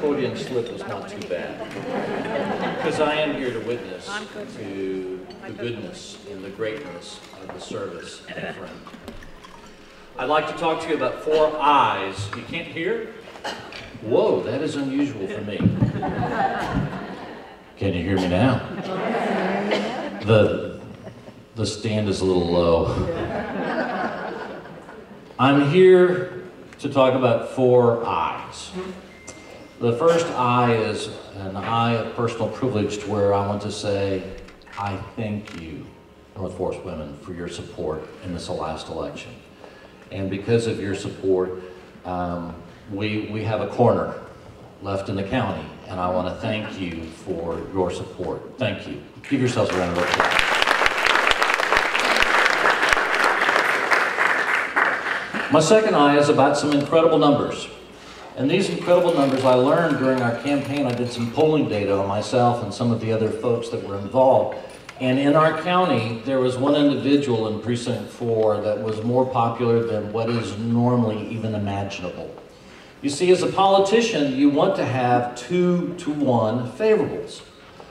Freudian slip was not too bad, because I am here to witness to the goodness and the greatness of the service of a friend. I'd like to talk to you about 4 I's. You can't hear? Whoa, that is unusual for me. Can you hear me now? The stand is a little low. I'm here to talk about 4 I's. The first I is an I of personal privilege, to where I want to say, I thank you, North Forest women, for your support in this last election. And because of your support, we have a corner left in the county, and I want to thank you for your support. Thank you. Give yourselves a round of applause. My second I is about some incredible numbers. And these incredible numbers I learned during our campaign. I did some polling data on myself and some of the other folks that were involved. And in our county, there was one individual in Precinct 4 that was more popular than what is normally even imaginable. You see, as a politician, you want to have 2-to-1 favorables.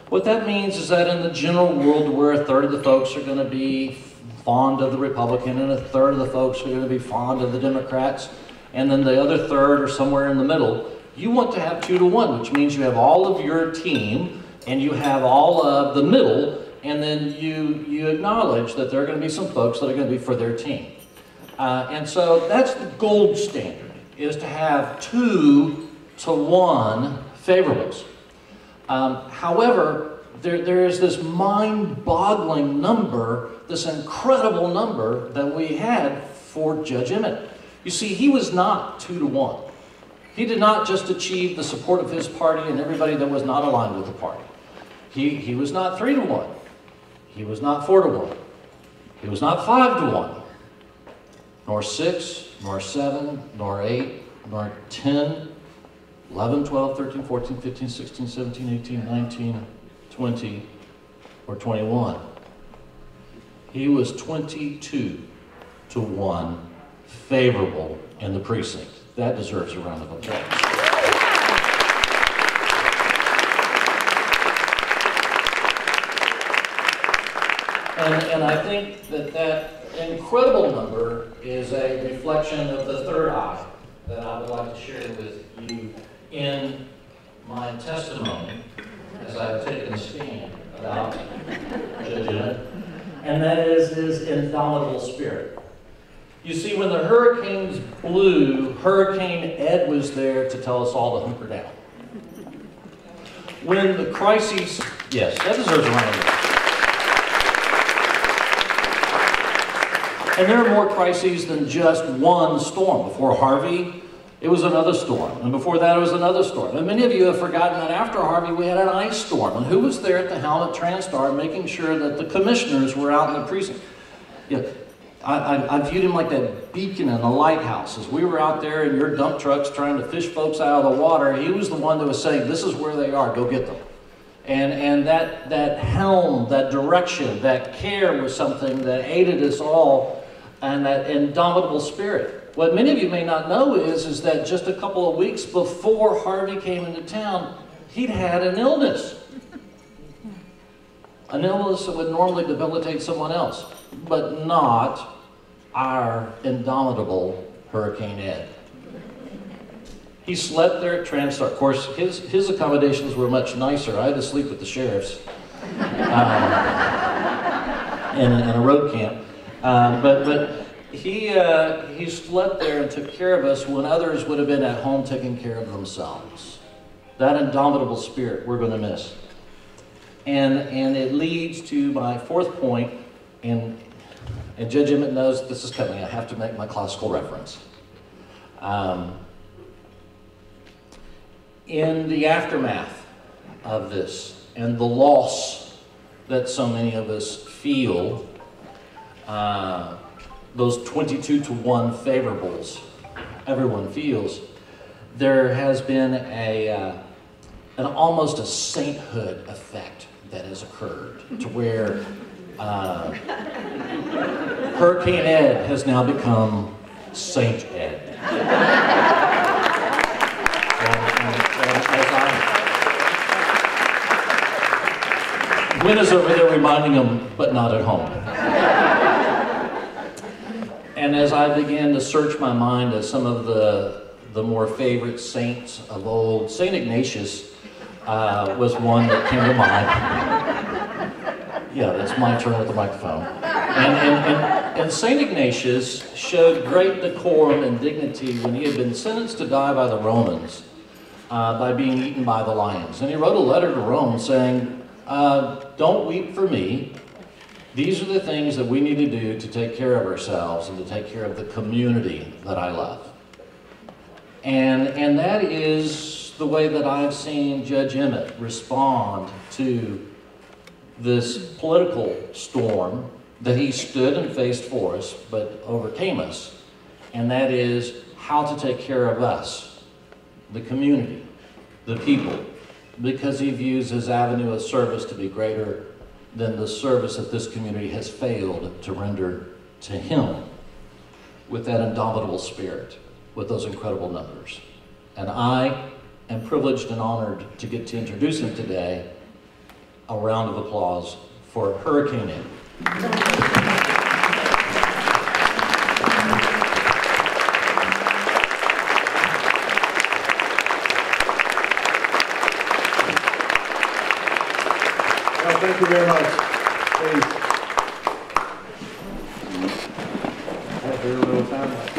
What that means is that in the general world, where a third of the folks are going to be fond of the Republican and a third of the folks are going to be fond of the Democrats, and then the other third are somewhere in the middle, you want to have 2-to-1, which means you have all of your team and you have all of the middle, and then you acknowledge that there are going to be some folks that are going to be for their team. And so that's the gold standard, is to have 2-to-1 favorables. However, there is this mind-boggling number, this incredible number that we had for Judge Emmett. You see, he was not 2-to-1. He did not just achieve the support of his party and everybody that was not aligned with the party. He was not 3-to-1. He was not 4-to-1. He was not 5-to-1. Nor 6, nor 7, nor 8, nor 10, 11, 12, 13, 14, 15, 16, 17, 18, 19, 20, or 21. He was 22-to-1 favorable in the precinct. That deserves a round of applause. And I think that incredible number is a reflection of the third I that I would like to share with you in my testimony as I've taken a stand about Judge Emmett, and that is his indomitable spirit. You see, when the hurricanes blew, Hurricane Ed was there to tell us all to hunker down. When the crises, yes, that deserves a round of applause. And there are more crises than just one storm. Before Harvey, it was another storm. And before that, it was another storm. And many of you have forgotten that after Harvey, we had an ice storm. And who was there at the helm at Transtar making sure that the commissioners were out in the precinct? Yeah. I viewed him like that beacon in the lighthouse. As we were out there in your dump trucks trying to fish folks out of the water, he was the one that was saying, this is where they are, go get them. And that helm, that direction, that care was something that aided us all, and that indomitable spirit. What many of you may not know is that just a couple of weeks before Harvey came into town, he'd had an illness. An illness that would normally debilitate someone else, but not our indomitable Hurricane Ed. He slept there at Transtar. Of course, his accommodations were much nicer. I had to sleep with the sheriffs in a road camp. But he slept there and took care of us when others would have been at home taking care of themselves. That indomitable spirit we're going to miss. And it leads to my fourth point, and Judge Emmett knows this is coming. I have to make my classical reference. In the aftermath of this and the loss that so many of us feel, those 22-to-1 favorables everyone feels, there has been almost a sainthood effect that has occurred, to where Hurricane Ed has now become Saint Ed. Gwen is over there reminding him, but not at home. And as I began to search my mind as some of the more favorite saints of old, St. Ignatius was one that came to mind. Yeah, it's my turn with the microphone. And St. Ignatius showed great decorum and dignity when he had been sentenced to die by the Romans by being eaten by the lions. And he wrote a letter to Rome saying, don't weep for me. These are the things that we need to do to take care of ourselves and to take care of the community that I love. And that is the way that I've seen Judge Emmett respond to this political storm that he stood and faced for us, but overcame us. And that is how to take care of us, the community, the people, because he views his avenue of service to be greater than the service that this community has failed to render to him with that indomitable spirit, with those incredible numbers. And I am privileged and honored to get to introduce him today. A round of applause for Hurricane Emmett. Well, thank you very much. Please. I have very little time left.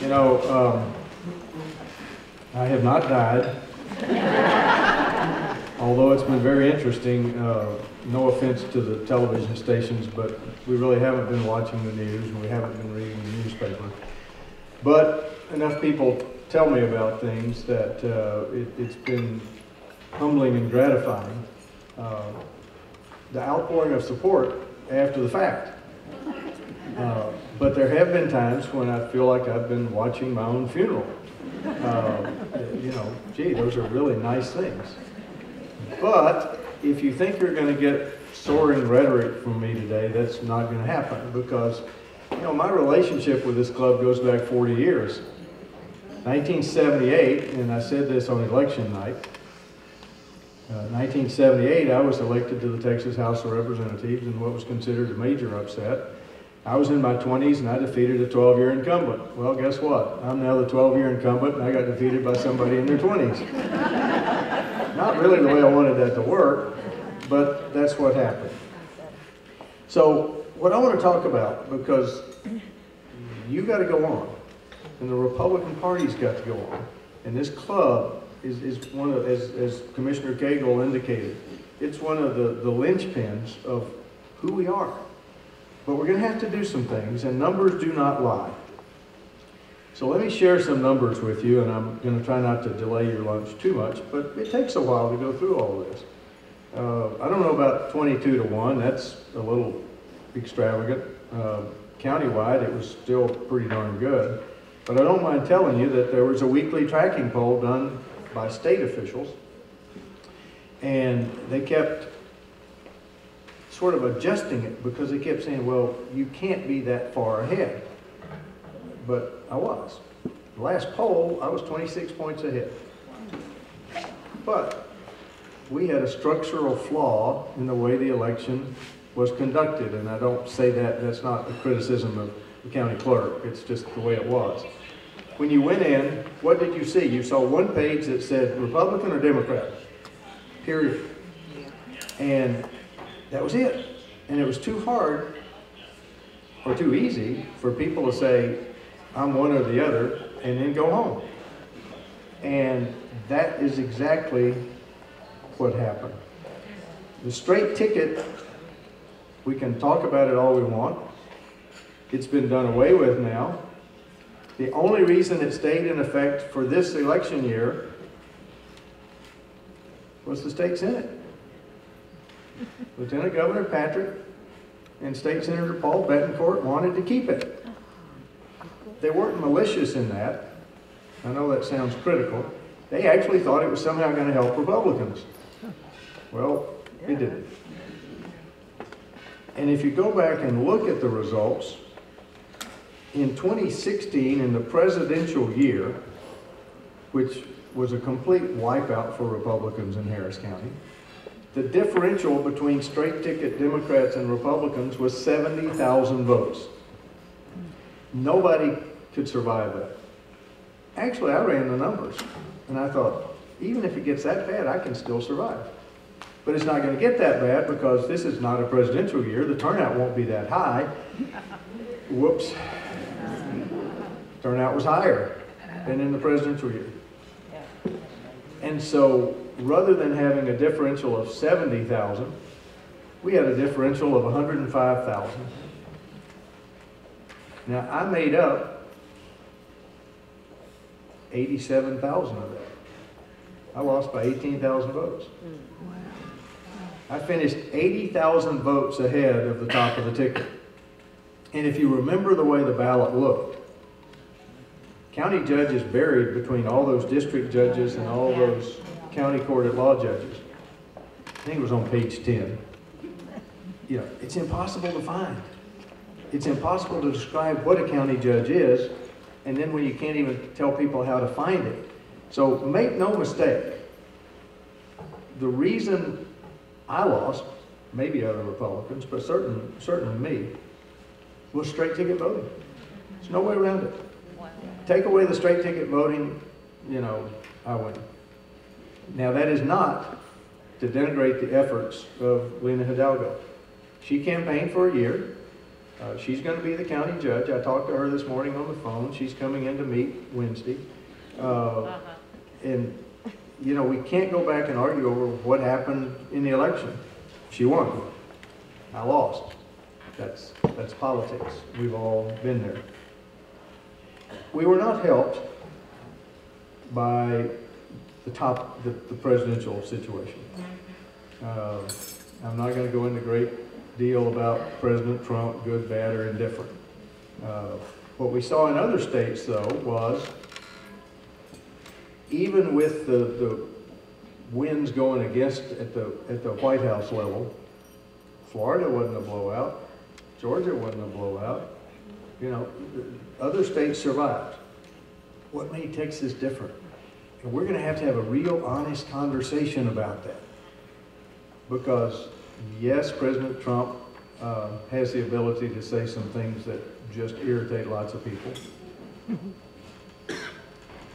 You know, I have not died, although it's been very interesting. No offense to the television stations, but we really haven't been watching the news and we haven't been reading the newspaper. But enough people tell me about things that it's been humbling and gratifying. The outpouring of support after the fact. But there have been times when I feel like I've been watching my own funeral. You know, gee, those are really nice things. But if you think you're going to get soaring rhetoric from me today, that's not going to happen, because, you know, my relationship with this club goes back 40 years. 1978, and I said this on election night, 1978, I was elected to the Texas House of Representatives in what was considered a major upset. I was in my 20s and I defeated a 12-year incumbent. Well, guess what? I'm now the 12-year incumbent and I got defeated by somebody in their 20s. Not really the way I wanted that to work, but that's what happened. So what I want to talk about, because you got to go on, and the Republican Party's got to go on, and this club is one of, as Commissioner Cagle indicated, it's one of the linchpins of who we are. But we're going to have to do some things, and numbers do not lie. So let me share some numbers with you, and I'm going to try not to delay your lunch too much, but it takes a while to go through all of this. I don't know about 22 to 1, that's a little extravagant. Countywide, it was still pretty darn good. But I don't mind telling you that there was a weekly tracking poll done by state officials, and they kept sort of adjusting it because they kept saying, well, you can't be that far ahead. But I was. The last poll, I was 26 points ahead. But we had a structural flaw in the way the election was conducted, and I don't say that, that's not a criticism of the county clerk, it's just the way it was. When you went in, what did you see? You saw one page that said Republican or Democrat, period. And that was it. And it was too hard or too easy for people to say, I'm one or the other, and then go home. And that is exactly what happened. The straight ticket, we can talk about it all we want. It's been done away with now. The only reason it stayed in effect for this election year was the state Senate. Lieutenant Governor Patrick and State Senator Paul Betancourt wanted to keep it. They weren't malicious in that. I know that sounds critical. They actually thought it was somehow going to help Republicans. Well, it didn't. And if you go back and look at the results, In 2016, in the presidential year, which was a complete wipeout for Republicans in Harris County, the differential between straight ticket Democrats and Republicans was 70,000 votes. Nobody could survive that. Actually, I ran the numbers, and I thought, even if it gets that bad, I can still survive. But it's not going to get that bad because this is not a presidential year. The turnout won't be that high. Whoops. Turnout was higher than in the presidential year. And so, rather than having a differential of 70,000, we had a differential of 105,000. Now, I made up 87,000 of that. I lost by 18,000 votes. I finished 80,000 votes ahead of the top of the ticket. And if you remember the way the ballot looked, county judges buried between all those district judges and all those county court at law judges. I think it was on page 10. You know, it's impossible to find. It's impossible to describe what a county judge is, and then when you can't even tell people how to find it. So make no mistake, the reason I lost, maybe other Republicans, but certainly me, was straight ticket voting. There's no way around it. Take away the straight ticket voting, you know, I win. Now that is not to denigrate the efforts of Lena Hidalgo. She campaigned for a year. She's going to be the county judge. I talked to her this morning on the phone. She's coming in to meet Wednesday. And, you know, we can't go back and argue over what happened in the election. She won. I lost. That's politics. We've all been there. We were not helped by the presidential situation. I'm not going to go into great deal about President Trump, good, bad, or indifferent. What we saw in other states, though, was even with the winds going against at the White House level, Florida wasn't a blowout, Georgia wasn't a blowout. You know, other states survived. What made Texas different? And we're going to have a real honest conversation about that. Because, yes, President Trump has the ability to say some things that just irritate lots of people.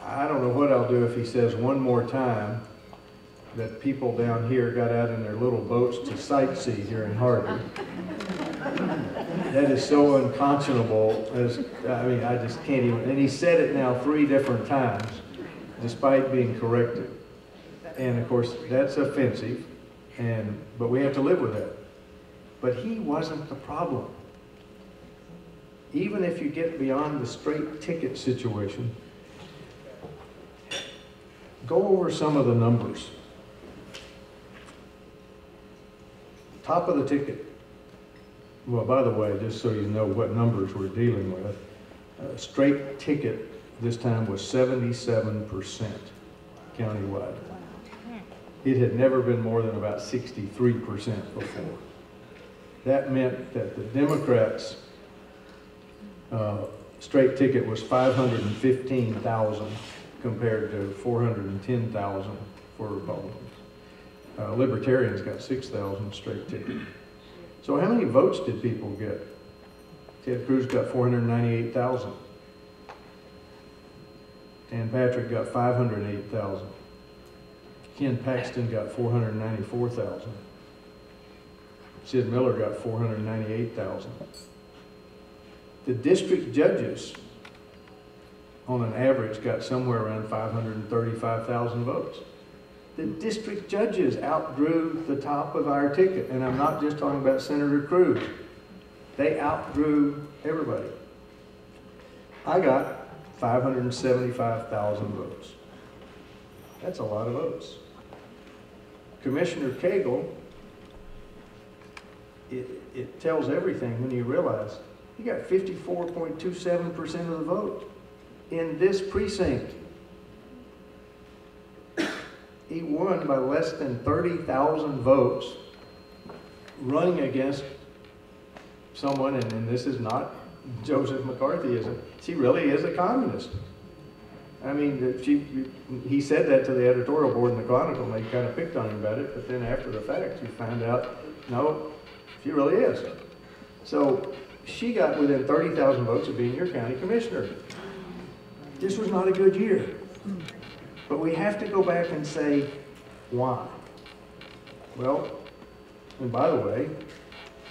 I don't know what I'll do if he says one more time that people down here got out in their little boats to sightsee here in Harvey. That is so unconscionable, I just can't even, and he said it now 3 different times, despite being corrected. And of course, that's offensive, but we have to live with that. But he wasn't the problem. Even if you get beyond the straight ticket situation, go over some of the numbers. Top of the ticket. Well, by the way, just so you know what numbers we're dealing with, straight ticket this time was 77% countywide. It had never been more than about 63% before. That meant that the Democrats' straight ticket was 515,000 compared to 410,000 for Republicans. Libertarians got 6,000 straight ticket. So how many votes did people get? Ted Cruz got 498,000. Dan Patrick got 508,000. Ken Paxton got 494,000. Sid Miller got 498,000. The district judges, on an average, got somewhere around 535,000 votes. The district judges outdrew the top of our ticket, and I'm not just talking about Senator Cruz. They outdrew everybody. I got 575,000 votes. That's a lot of votes. Commissioner Cagle, it tells everything when you realize he got 54.27% of the vote in this precinct. He won by less than 30,000 votes running against someone, and this is not Joseph McCarthyism. She really is a communist. I mean, he said that to the editorial board in the Chronicle, and they kind of picked on him about it, but then after the fact, you find out, no, she really is. So she got within 30,000 votes of being your county commissioner. This was not a good year. But we have to go back and say, why? Well, and by the way,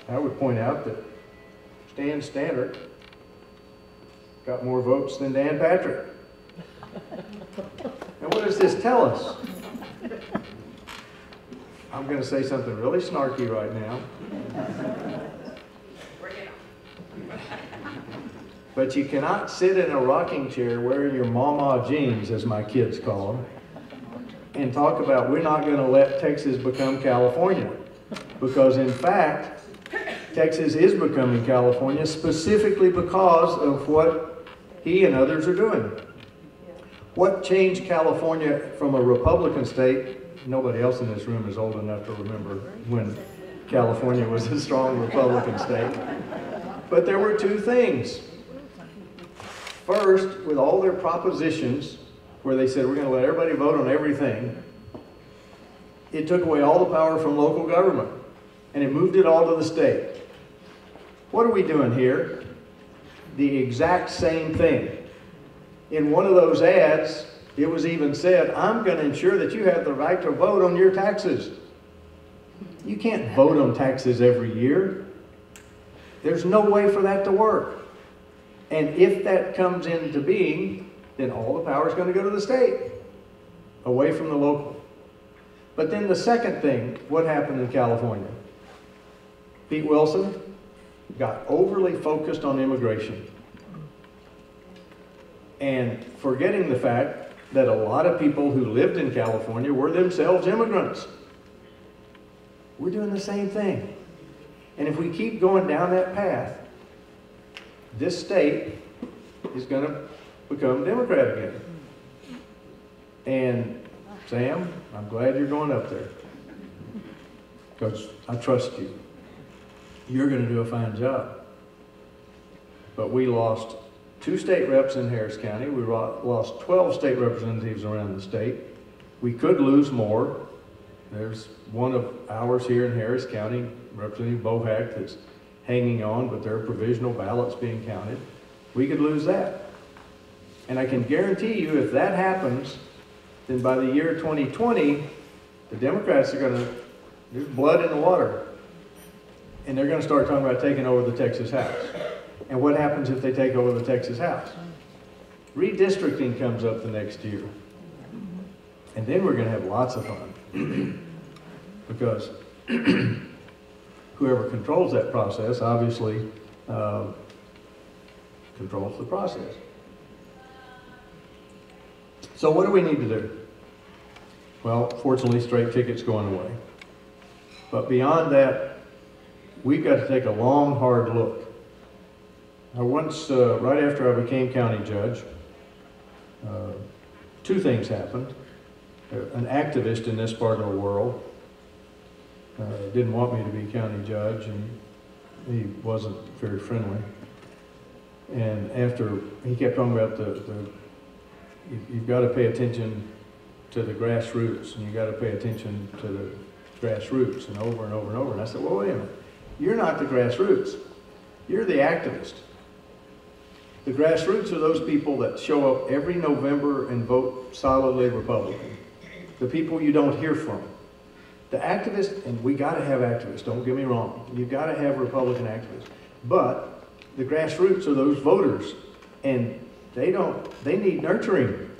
I would point out that Stan Stannard got more votes than Dan Patrick. And what does this tell us? I'm going to say something really snarky right now. But you cannot sit in a rocking chair wearing your mama jeans, as my kids call them, and talk about we're not going to let Texas become California. Because in fact, Texas is becoming California specifically because of what he and others are doing. What changed California from a Republican state? Nobody else in this room is old enough to remember when California was a strong Republican state. But there were two things. First, with all their propositions, where they said we're going to let everybody vote on everything, it took away all the power from local government, and it moved it all to the state. What are we doing here? The exact same thing. In one of those ads, it was even said, I'm going to ensure that you have the right to vote on your taxes. You can't vote on taxes every year. There's no way for that to work. And if that comes into being, then all the power is going to go to the state, away from the local. But then the second thing, what happened in California? Pete Wilson got overly focused on immigration, and forgetting the fact that a lot of people who lived in California were themselves immigrants. We're doing the same thing. And if we keep going down that path, this state is going to become Democrat again. And Sam, I'm glad you're going up there, because I trust you. You're going to do a fine job. But we lost 2 state reps in Harris County. We lost 12 state representatives around the state. We could lose more. There's one of ours here in Harris County, Representative Bohack, that's hanging on, but there are provisional ballots being counted. We could lose that. And I can guarantee you, if that happens, then by the year 2020, the Democrats are going to, there's blood in the water. And they're going to start talking about taking over the Texas House. And what happens if they take over the Texas House? Redistricting comes up the next year. And then we're going to have lots of fun. Because whoever controls that process obviously controls the process. So what do we need to do? Well, fortunately, straight ticket's going away. But beyond that, we've got to take a long, hard look. Now, once, right after I became county judge, 2 things happened. An activist in this part of the world didn't want me to be county judge, and he wasn't very friendly. And after, he kept talking about you've got to pay attention to the grassroots, and you've got to pay attention to the grassroots, and over and over and over. And I said, well, wait a minute. You're not the grassroots. You're the activist. The grassroots are those people that show up every November and vote solidly Republican. The people you don't hear from. The activists, and we got to have activists, don't get me wrong. You've got to have Republican activists. But the grassroots are those voters, and they need nurturing.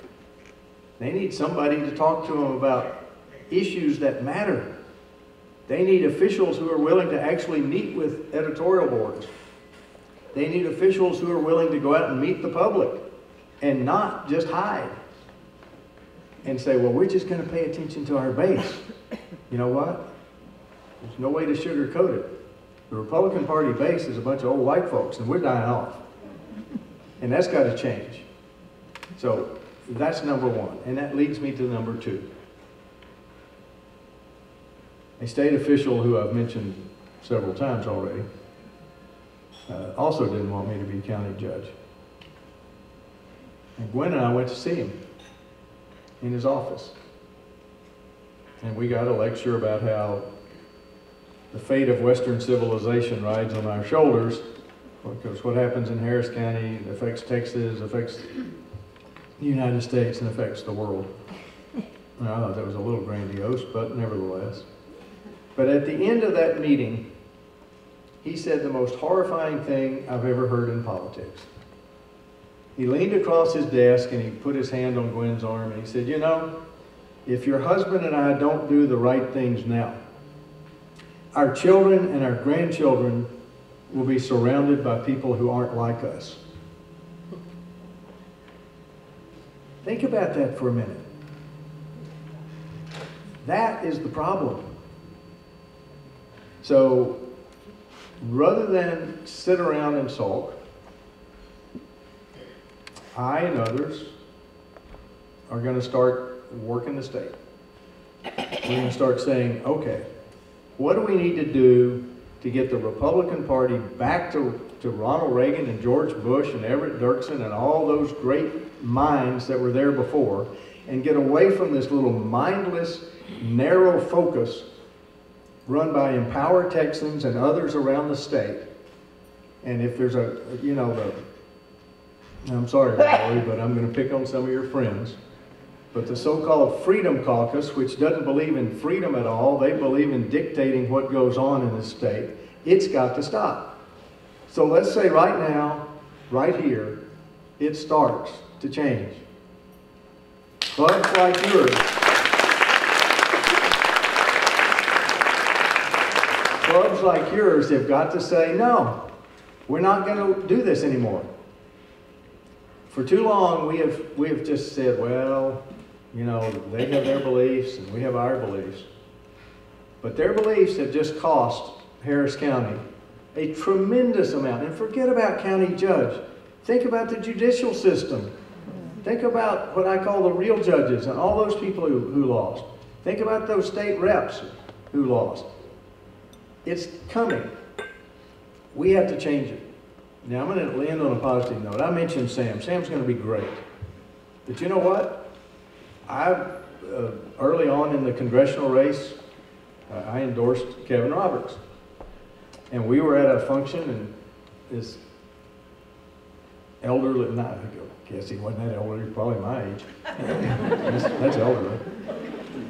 They need somebody to talk to them about issues that matter. They need officials who are willing to actually meet with editorial boards. They need officials who are willing to go out and meet the public and not just hide and say, well, we're just going to pay attention to our base. You know what? There's no way to sugarcoat it. The Republican Party base is a bunch of old white folks, and we're dying off. And that's got to change. So that's number 1. And that leads me to number 2. A state official who I've mentioned several times already also didn't want me to be county judge. And Gwen and I went to see him in his office. And we got a lecture about how the fate of Western civilization rides on our shoulders, because what happens in Harris County affects Texas, affects the United States, and affects the world. And I thought that was a little grandiose, but nevertheless. But at the end of that meeting, he said the most horrifying thing I've ever heard in politics. He leaned across his desk and he put his hand on Gwen's arm and he said, you know, if your husband and I don't do the right things now, our children and our grandchildren will be surrounded by people who aren't like us. Think about that for a minute. That is the problem. So, rather than sit around and sulk, I and others are going to start working the state. We're going to start saying, okay, what do we need to do to get the Republican Party back to Ronald Reagan and George Bush and Everett Dirksen and all those great minds that were there before, and get away from this little mindless, narrow focus run by Empower Texans and others around the state. And if there's a, you know, I'm sorry, Valerie, but I'm going to pick on some of your friends. But the so-called Freedom Caucus, which doesn't believe in freedom at all, they believe in dictating what goes on in the state, it's got to stop. So let's say right now, right here, it starts to change. Clubs like yours, clubs like yours have got to say, no, we're not going to do this anymore. For too long, we have just said, well, you know, they have their beliefs and we have our beliefs. But their beliefs have just cost Harris County a tremendous amount. And forget about county judge. Think about the judicial system. Think about what I call the real judges and all those people who lost. Think about those state reps who lost. It's coming. We have to change it. Now, I'm going to land on a positive note. I mentioned Sam. Sam's going to be great. But you know what? Early on in the congressional race, I endorsed Kevin Roberts. And we were at a function, and this elderly, I guess he wasn't that elderly, probably my age. That's elderly.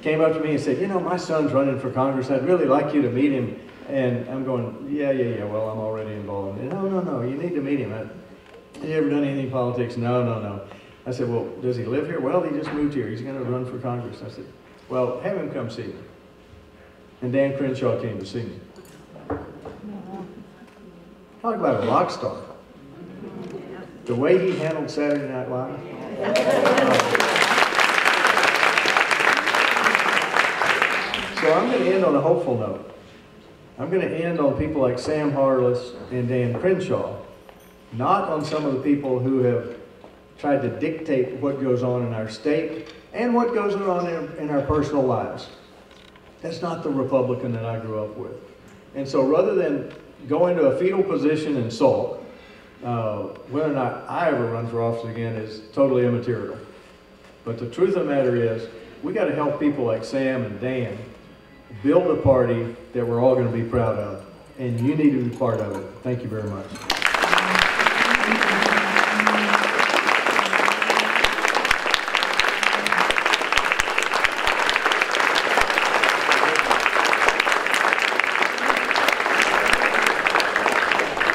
Came up to me and said, you know, my son's running for Congress. I'd really like you to meet him. And I'm going, yeah, well, I'm already involved. And, no, you need to meet him. Have you ever done anything in politics? No. I said, well, does he live here? Well, he just moved here. He's going to run for Congress. I said, well, have him come see me. And Dan Crenshaw came to see me. Talk about a rock star. The way he handled Saturday Night Live. So I'm going to end on a hopeful note. I'm going to end on people like Sam Harless and Dan Crenshaw, not on some of the people who have tried to dictate what goes on in our state and what goes on in our personal lives. That's not the Republican that I grew up with. And so rather than go into a fetal position and sulk, whether or not I ever run for office again is totally immaterial. But the truth of the matter is, we got to help people like Sam and Dan build a party that we're all going to be proud of. And you need to be part of it. Thank you very much.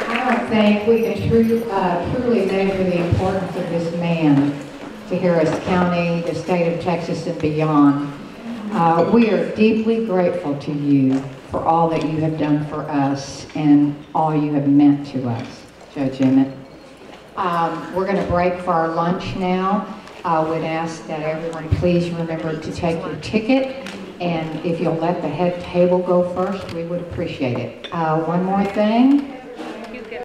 I don't think we can truly measure the importance of this man to Harris County, the state of Texas, and beyond. We are deeply grateful to you for all that you have done for us and all you have meant to us, Judge Emmett. We're going to break for our lunch now. I would ask that everyone please remember to take your ticket, and if you'll let the head table go first, we would appreciate it. One more thing.